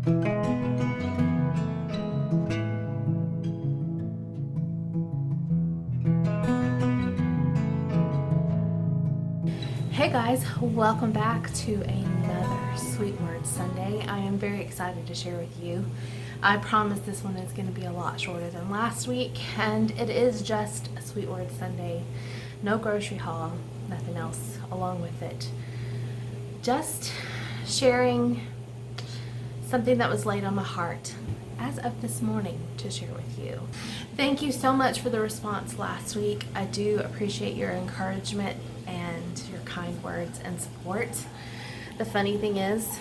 Hey guys, welcome back to another Sweet Word Sunday. I am very excited to share with you. I promise this one is going to be a lot shorter than last week, and it is just a Sweet Word Sunday. No grocery haul, nothing else along with it. Just sharing something that was laid on my heart as of this morning to share with you. Thank you so much for the response last week. I do appreciate your encouragement and your kind words and support. The funny thing is,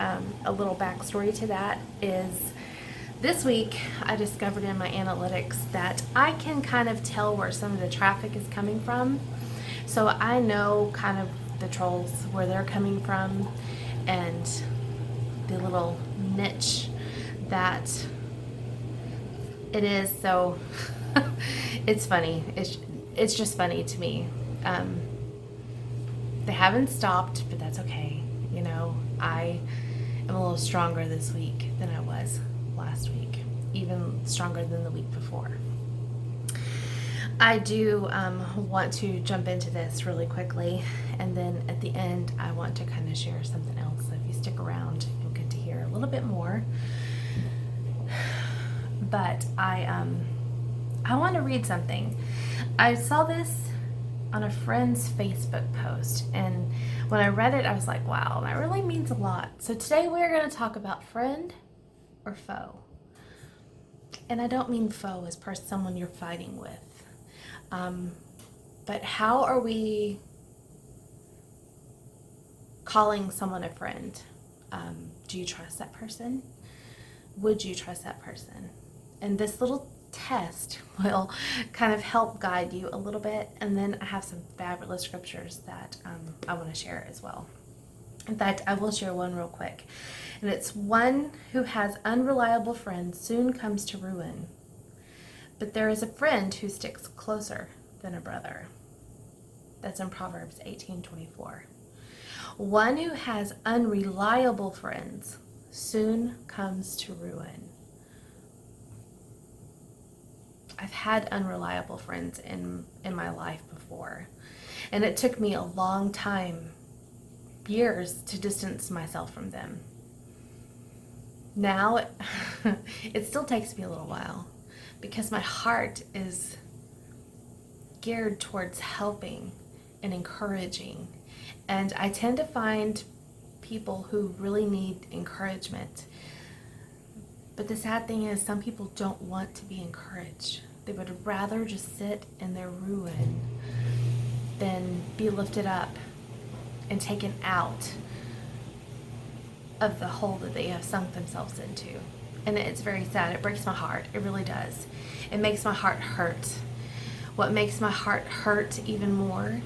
a little backstory to that is this week I discovered in my analytics that I can kind of tell where some of the traffic is coming from. So I know kind of the trolls, where they're coming from, and the little niche that it is. So it's funny. It's just funny to me. They haven't stopped, but that's okay. You know, I am a little stronger this week than I was last week, even stronger than the week before. I do want to jump into this really quickly, and then at the end I want to kind of share something else. So if you stick around, you'll get to hear a little bit more. But I want to read something. I saw this on a friend's Facebook post, and when I read it I was like, wow, that really means a lot. So today we're going to talk about friend or foe. And I don't mean foe as per someone you're fighting with, but how are we calling someone a friend? Do you trust that person? Would you trust that person? And this little test will kind of help guide you a little bit, and then I have some fabulous scriptures that I want to share as well. In fact, I will share one real quick, and it's one who has unreliable friends soon comes to ruin, but there is a friend who sticks closer than a brother. That's in Proverbs 18:24. One who has unreliable friends soon comes to ruin. I've had unreliable friends in my life before, and it took me a long time, years, to distance myself from them. Now, it still takes me a little while because my heart is geared towards helping and encouraging, and I tend to find people who really need encouragement. But the sad thing is, some people don't want to be encouraged. They would rather just sit in their ruin than be lifted up and taken out of the hole that they have sunk themselves into. And it's very sad. It breaks my heart. It really does. It makes my heart hurt. What makes my heart hurt even more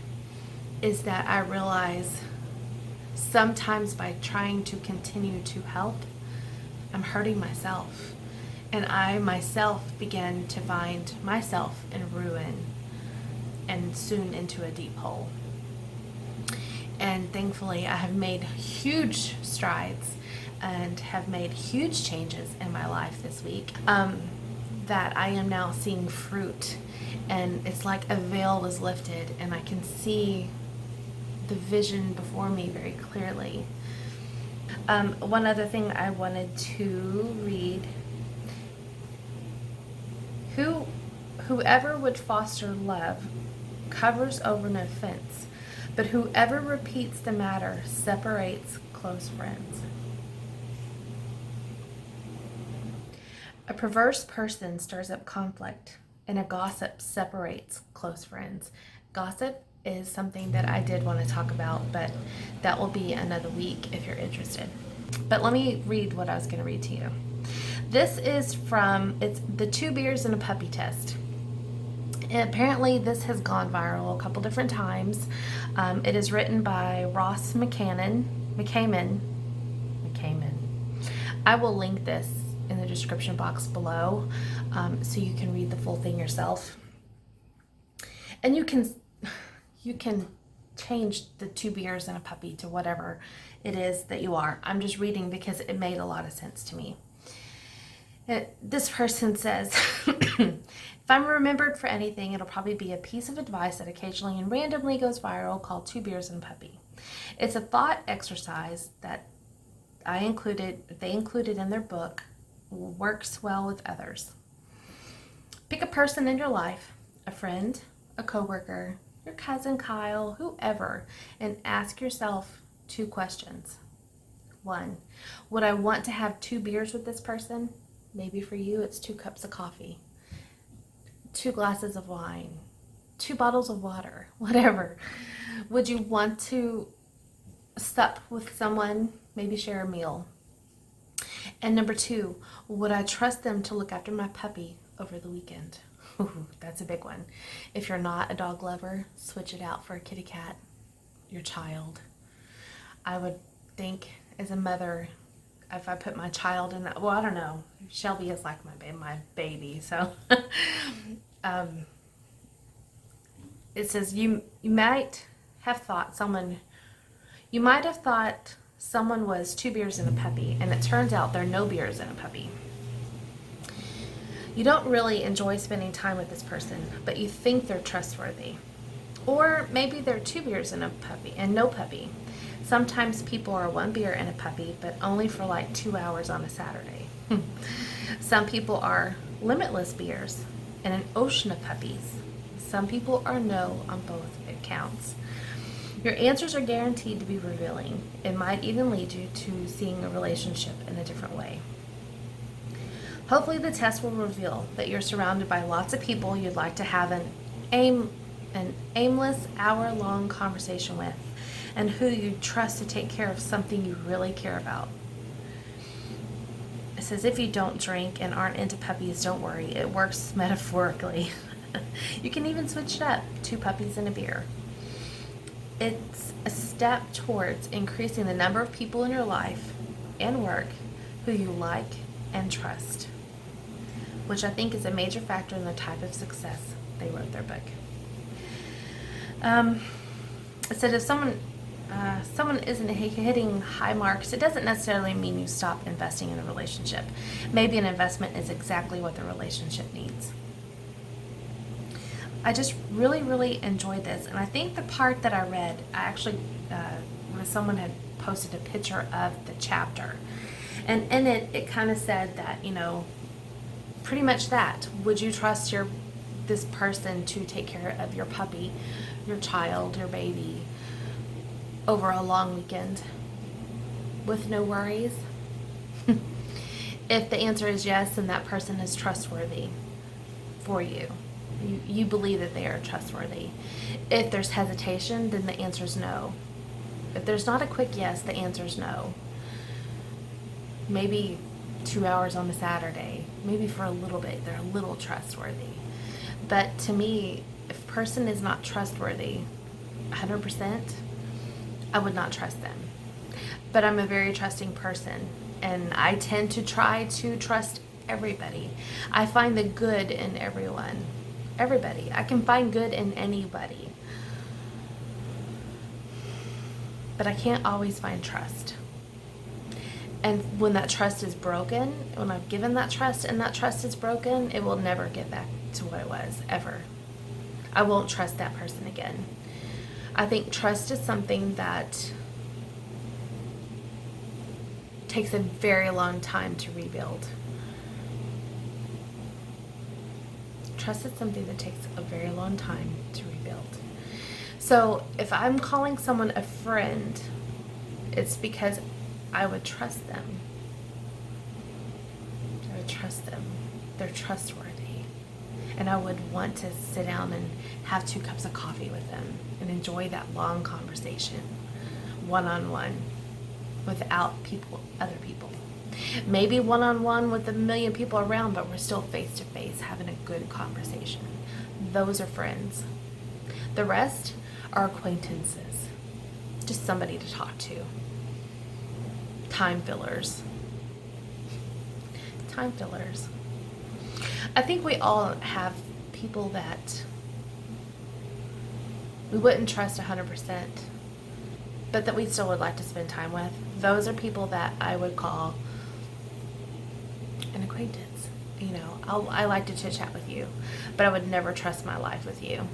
is that I realize sometimes by trying to continue to help, I'm hurting myself. And I myself began to find myself in ruin and soon into a deep hole. And thankfully, I have made huge strides and have made huge changes in my life this week, that I am now seeing fruit. And it's like a veil was lifted, and I can see the vision before me very clearly. One other thing I wanted to read. Whoever would foster love covers over an offense, but whoever repeats the matter separates close friends. A perverse person stirs up conflict, and a gossip separates close friends. Gossip is something that I did want to talk about, but that will be another week if you're interested. But let me read what I was going to read to you. This is it's the 2 beers and a puppy test. And apparently this has gone viral a couple different times. It is written by Ross McCammon. I will link this in the description box below, so you can read the full thing yourself. And you can change the 2 beers and a puppy to whatever it is that you are. I'm just reading because it made a lot of sense to me. This person says, if I'm remembered for anything, it'll probably be a piece of advice that occasionally and randomly goes viral called 2 Beers and a Puppy. It's a thought exercise that they included in their book, works well with others. Pick a person in your life, a friend, a coworker, your cousin Kyle, whoever, and ask yourself 2 questions. 1, would I want to have 2 beers with this person? Maybe for you, it's 2 cups of coffee, 2 glasses of wine, 2 bottles of water, whatever. Would you want to sup with someone, maybe share a meal? And number 2, would I trust them to look after my puppy over the weekend? Ooh, that's a big one. If you're not a dog lover, switch it out for a kitty cat, your child. I would think as a mother, if I put my child in that, well, I don't know. Shelby is like my baby, so it says you might have thought someone was 2 beers and a puppy, and it turns out there are no beers in a puppy. You don't really enjoy spending time with this person, but you think they're trustworthy. Or maybe they're 2 beers and a puppy and no puppy. Sometimes people are 1 beer and a puppy, but only for like 2 hours on a Saturday. Some people are limitless beers and an ocean of puppies. Some people are no on both. It counts. Your answers are guaranteed to be revealing. It might even lead you to seeing a relationship in a different way. Hopefully the test will reveal that you're surrounded by lots of people you'd like to have an aimless hour-long conversation with, and who you trust to take care of something you really care about. It says if you don't drink and aren't into puppies, don't worry. It works metaphorically. You can even switch it up, 2 puppies and a beer. It's a step towards increasing the number of people in your life and work who you like and trust, which I think is a major factor in the type of success they wrote their book. It said if someone isn't hitting high marks, it doesn't necessarily mean you stop investing in a relationship. Maybe an investment is exactly what the relationship needs. I just really, really enjoyed this, and I think the part that I read, I actually, when someone had posted a picture of the chapter, and in it, it kind of said that, pretty much that. Would you trust this person to take care of your puppy, your child, your baby, over a long weekend with no worries? If the answer is yes, then that person is trustworthy for you. You believe that they are trustworthy. If there's hesitation, then the answer is no. If there's not a quick yes, the answer is no. Maybe 2 hours on a Saturday, maybe for a little bit, they're a little trustworthy. But to me, if a person is not trustworthy 100%, I would not trust them. But I'm a very trusting person, and I tend to try to trust everybody. I find the good in everyone. Everybody. I can find good in anybody. But I can't always find trust. And when that trust is broken, when I've given that trust and that trust is broken, it will never get back to what it was, ever. I won't trust that person again. I think trust is something that takes a very long time to rebuild. Trust is something that takes a very long time to rebuild. So if I'm calling someone a friend, it's because I would trust them. I would trust them. They're trustworthy. And I would want to sit down and have 2 cups of coffee with them and enjoy that long conversation, one-on-one, without other people. Maybe one-on-one with 1 million people around, but we're still face-to-face having a good conversation. Those are friends. The rest are acquaintances. Just somebody to talk to. Time fillers. Time fillers. I think we all have people that we wouldn't trust 100%, but that we still would like to spend time with. Those are people that I would call an acquaintance. You know, I like to chit chat with you, but I would never trust my life with you.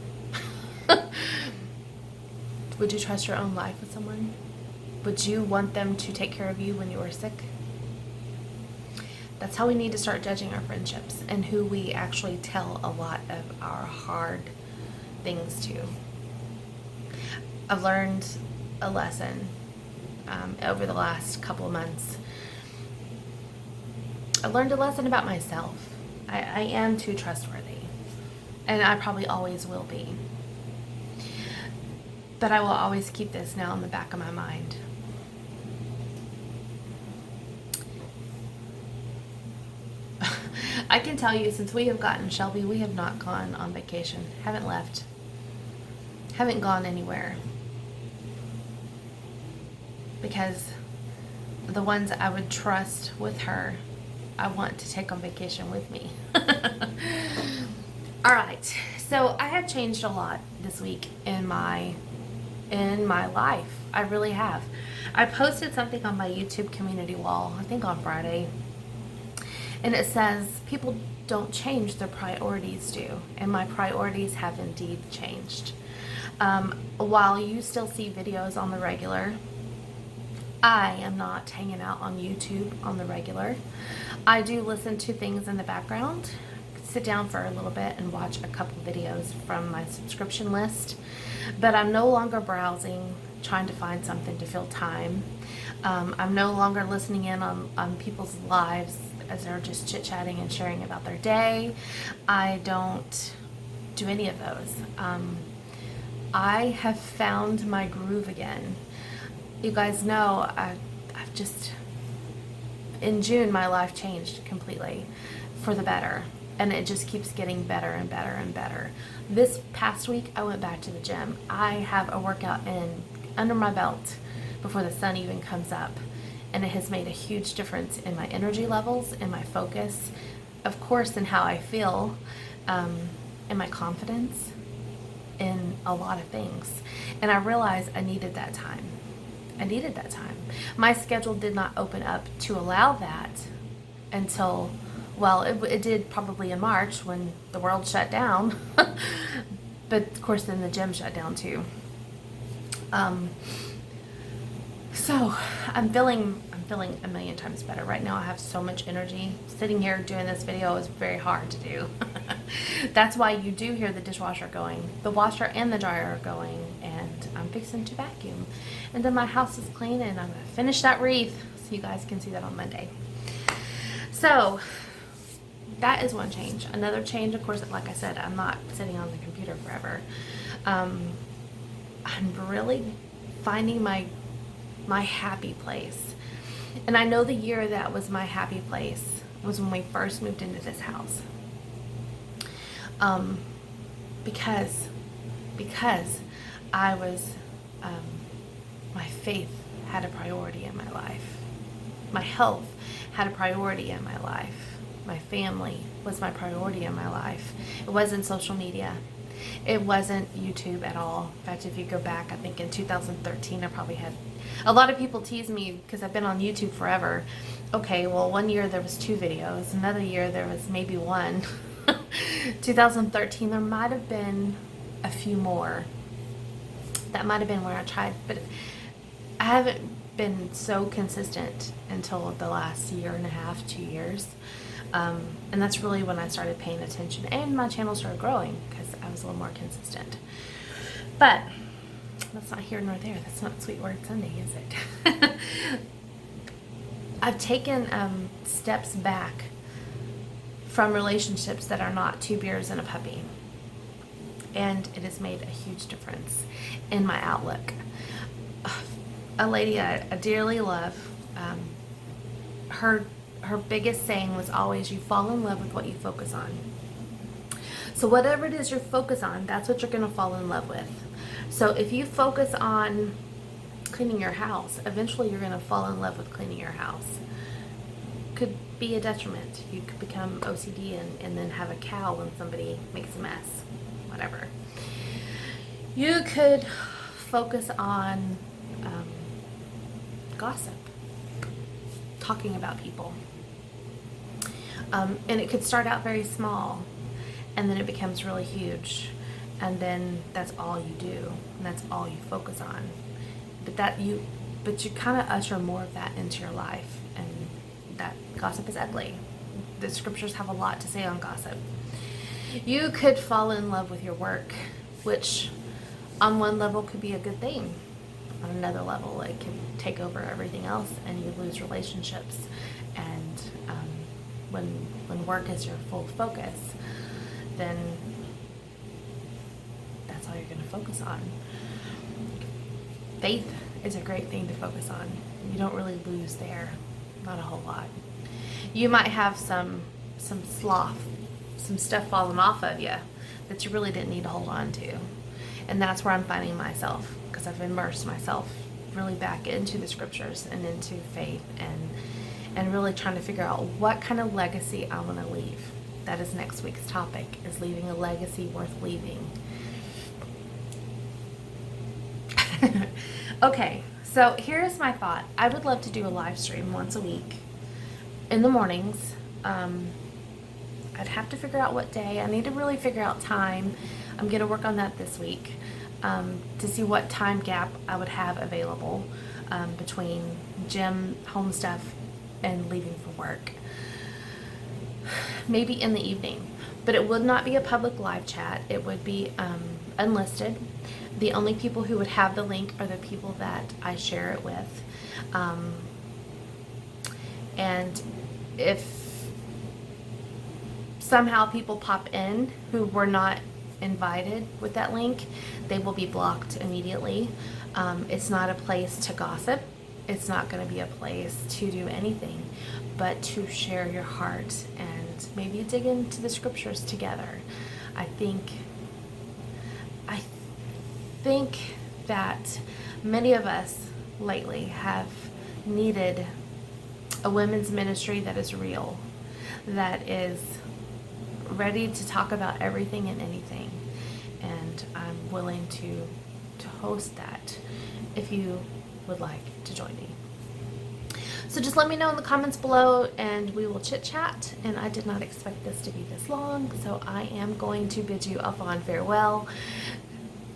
Would you trust your own life with someone? Would you want them to take care of you when you are sick? That's how we need to start judging our friendships and who we actually tell a lot of our hard things to. I've learned a lesson over the last couple of months. I've learned a lesson about myself. I am too trustworthy, and I probably always will be. But I will always keep this now in the back of my mind. I can tell you, since we have gotten Shelby, we have not gone on vacation, haven't left, haven't gone anywhere. Because the ones I would trust with her, I want to take on vacation with me. All right, so I have changed a lot this week in my life. I really have. I posted something on my YouTube community wall, I think on Friday, and it says people don't change, their priorities do, and my priorities have indeed changed. While you still see videos on the regular, I am not hanging out on YouTube on the regular. I do listen to things in the background, sit down for a little bit and watch a couple videos from my subscription list, but I'm no longer browsing, trying to find something to fill time. I'm no longer listening in on people's lives as they're just chit-chatting and sharing about their day. I don't do any of those. I have found my groove again. You guys know I've just, in June, my life changed completely for the better, and it just keeps getting better and better and better. This past week, I went back to the gym. I have a workout under my belt before the sun even comes up, and it has made a huge difference in my energy levels, in my focus, of course, in how I feel, in my confidence, in a lot of things. And I realized I needed that time. I needed that time. My schedule did not open up to allow that until, well, it did probably in March when the world shut down. But of course then the gym shut down too. So I'm feeling a million times better. Right now I have so much energy. Sitting here doing this video is very hard to do. That's why you do hear the dishwasher going. The washer and the dryer are going, and I'm fixing to vacuum. And then my house is clean, and I'm going to finish that wreath so you guys can see that on Monday. So that is one change. Another change, of course, like I said, I'm not sitting on the computer forever. I'm really finding my happy place. And I know the year that was my happy place was when we first moved into this house. Because I was, my faith had a priority in my life. My health had a priority in my life. My family was my priority in my life. It wasn't social media. It wasn't YouTube at all. In fact, if you go back, I think in 2013, I probably had, a lot of people tease me because I've been on YouTube forever. Okay, well, one year there was 2 videos. Another year there was maybe 1. 2013, there might have been a few more. That might have been where I tried, but I haven't been so consistent until the last year and a half, 2 years. And that's really when I started paying attention, and my channel started growing because I was a little more consistent. But that's not here nor there. That's not Sweet Word Sunday, is it? I've taken steps back from relationships that are not 2 beers and a puppy, and it has made a huge difference in my outlook. A lady I dearly love, her biggest saying was always, you fall in love with what you focus on. So whatever it is you focus on, that's what you're going to fall in love with. So if you focus on cleaning your house, eventually you're going to fall in love with cleaning your house. Could be a detriment. You could become OCD and then have a cow when somebody makes a mess. Whatever. You could focus on gossip, talking about people. And it could start out very small, and then it becomes really huge, and then that's all you do, and that's all you focus on. But you kind of usher more of that into your life, and that gossip is ugly. The scriptures have a lot to say on gossip. You could fall in love with your work, which on one level could be a good thing. On another level, it can take over everything else, and you lose relationships. And when work is your full focus, then that's all you're going to focus on. Faith is a great thing to focus on. You don't really lose there, not a whole lot. You might have some sloth, some stuff falling off of you that you really didn't need to hold on to. And that's where I'm finding myself, because I've immersed myself really back into the scriptures and into faith, and really trying to figure out what kind of legacy I want to leave. That is next week's topic, is leaving a legacy worth leaving. Okay, so here's my thought. I would love to do a live stream once a week in the mornings. I'd have to figure out what day. I need to really figure out time. I'm going to work on that this week to see what time gap I would have available between gym, home stuff, and leaving for work. Maybe in the evening. But it would not be a public live chat. It would be unlisted. The only people who would have the link are the people that I share it with. And if somehow people pop in who were not invited with that link, they will be blocked immediately. It's not a place to gossip. It's not going to be a place to do anything but to share your heart and maybe dig into the scriptures together. I think that many of us lately have needed a women's ministry that is real, that is ready to talk about everything and anything, and I'm willing to host that if you would like to join me. So just let me know in the comments below, and we will chit chat. And I did not expect this to be this long, so I am going to bid you a fond farewell.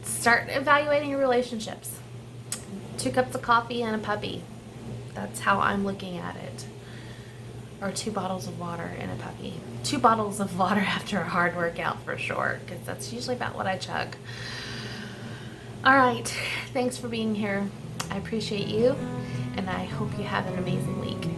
Start evaluating your relationships. 2 cups of coffee and a puppy. That's how I'm looking at it. Or 2 bottles of water and a puppy. 2 bottles of water after a hard workout for sure, because that's usually about what I chug. All right, thanks for being here. I appreciate you, and I hope you have an amazing week.